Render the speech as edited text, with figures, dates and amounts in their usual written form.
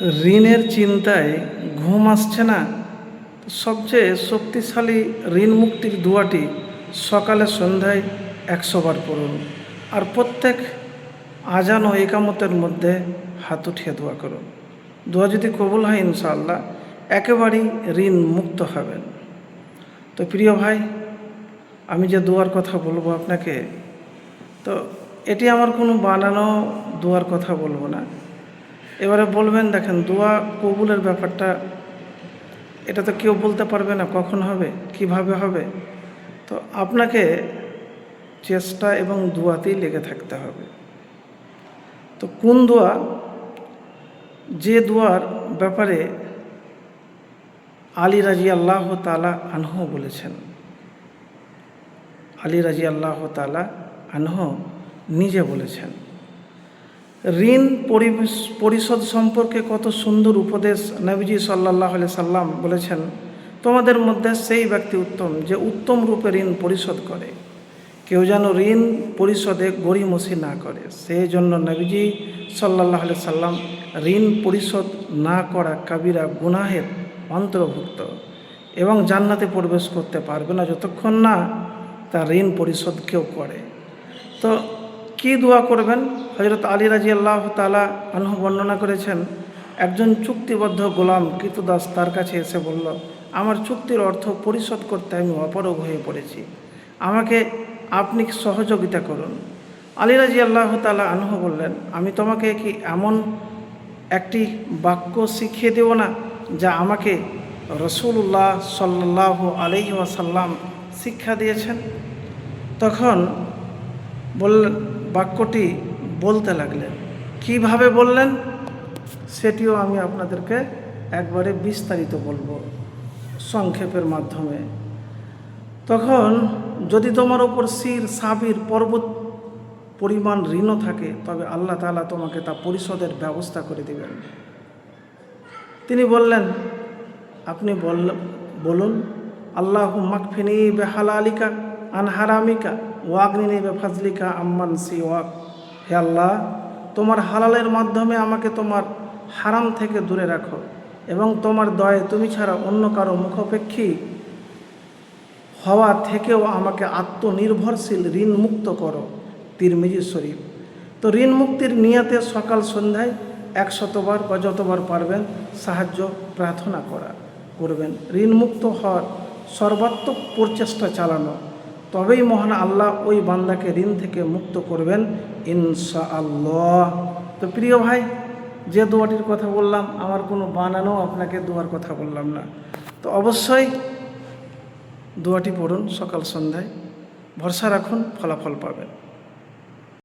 ঋণের চিন্তায় ঘুম আসছে না, সবচেয়ে শক্তিশালী ঋণ মুক্তির দোয়াটি সকালে সন্ধ্যায় 100 বার পড়ুন। আর প্রত্যেক আজান ও একামতের মধ্যে হাত উঠিয়ে দোয়া করুন। দোয়া যদি কবুল হয় ইনশাআল্লাহ একেবারেই ঋণ মুক্ত হবেন। তো প্রিয় ভাই, আমি যে দোয়ার কথা বলবো আপনাকে, তো এটি আমার কোনো বানানো দোয়ার কথা বলবো না। এবারে বলবেন, দেখেন দোয়া কবুলের ব্যাপারটা এটা তো কেউ বলতে পারবে না কখন হবে, কিভাবে হবে। তো আপনাকে চেষ্টা এবং দোয়াতেই লেগে থাকতে হবে। তো কোন দোয়া? যে দোয়ার ব্যাপারে আলী রাদিয়াল্লাহু তাআলা আনহু বলেছেন। আলী রাদিয়াল্লাহু তাআলা আনহু নিজে বলেছেন, ঋণ পরিশোধ সম্পর্কে কত সুন্দর উপদেশ নবীজি সাল্লাল্লাহু আলাইহি সাল্লাম বলেছেন, তোমাদের মধ্যে সেই ব্যক্তি উত্তম যে উত্তম রূপে ঋণ পরিশোধ করে। কেউ যেন ঋণ পরিশোধে গড়িমসি না করে। সেই জন্য নবীজি সাল্লাল্লাহু আলাইহি সাল্লাম ঋণ পরিশোধ না করা কাবিরা গুনাহের অন্তর্ভুক্ত এবং জান্নাতে প্রবেশ করতে পারবে না যতক্ষণ না তার ঋণ পরিশোধ কেউ করে। তো কি দোয়া করবেন? হযরত আলী রাদিয়াল্লাহু তাআলা আনহু বর্ণনা করেছেন, একজন চুক্তিবদ্ধ গোলাম কৃতদাস তার কাছে এসে বলল, আমার চুক্তির অর্থ পরিশোধ করতে আমি অপারগ হয়ে পড়েছি, আমাকে আপনি সহযোগিতা করুন। আলী রাদিয়াল্লাহু তাআলা আনহু বললেন, আমি তোমাকে কি এমন একটি বাক্য শিখিয়ে দেব না যা আমাকে রাসূলুল্লাহ সাল্লাল্লাহু আলাইহি ওয়াসাল্লাম শিক্ষা দিয়েছেন? তখন বাক্যটি বলতে লাগলেন। কিভাবে বললেন সেটিও আমি আপনাদেরকে একবারে বিস্তারিত বলবো সংক্ষেপের মাধ্যমে। তখন, যদি তোমার ওপর সাবির পর্বত পরিমাণ ঋণও থাকে, তবে আল্লাহ তাআলা তোমাকে তা পরিশোধের ব্যবস্থা করে দেবেন। তিনি বললেন, আপনি বলুন, আল্লাহুম্মা কফিনি বিহালালিকা আন হারামিকা ওয়াগনিনি বিফাজলিকা আম্মান সিওয়াক। হে আল্লাহ, তোমার হালালের মাধ্যমে আমাকে তোমার হারাম থেকে দূরে রাখো এবং তোমার দয়ে তুমি ছাড়া অন্য কারো মুখাপেক্ষী হওয়া থেকেও আমাকে আত্মনির্ভরশীল ঋণ মুক্ত করো। তিরমিজি শরীফ। তো ঋণ মুক্তির নিয়াতে সকাল সন্ধ্যায় 100 বার বা যতবার পারবেন সাহায্য প্রার্থনা করবেন। ঋণ মুক্ত হওয়ার সর্বাত্মক প্রচেষ্টা চালানো, তবেই মহান আল্লাহ ওই বান্দাকে ঋণ থেকে মুক্ত করবেন ইনশাআল্লাহ। তো প্রিয় ভাই, যে দোয়াটির কথা বললাম, আমার কোনো বানানো আপনাকে দোয়ার কথা বললাম না। তো অবশ্যই দোয়াটি পড়ুন সকাল সন্ধ্যায়, ভরসা রাখুন, ফলাফল পাবেন।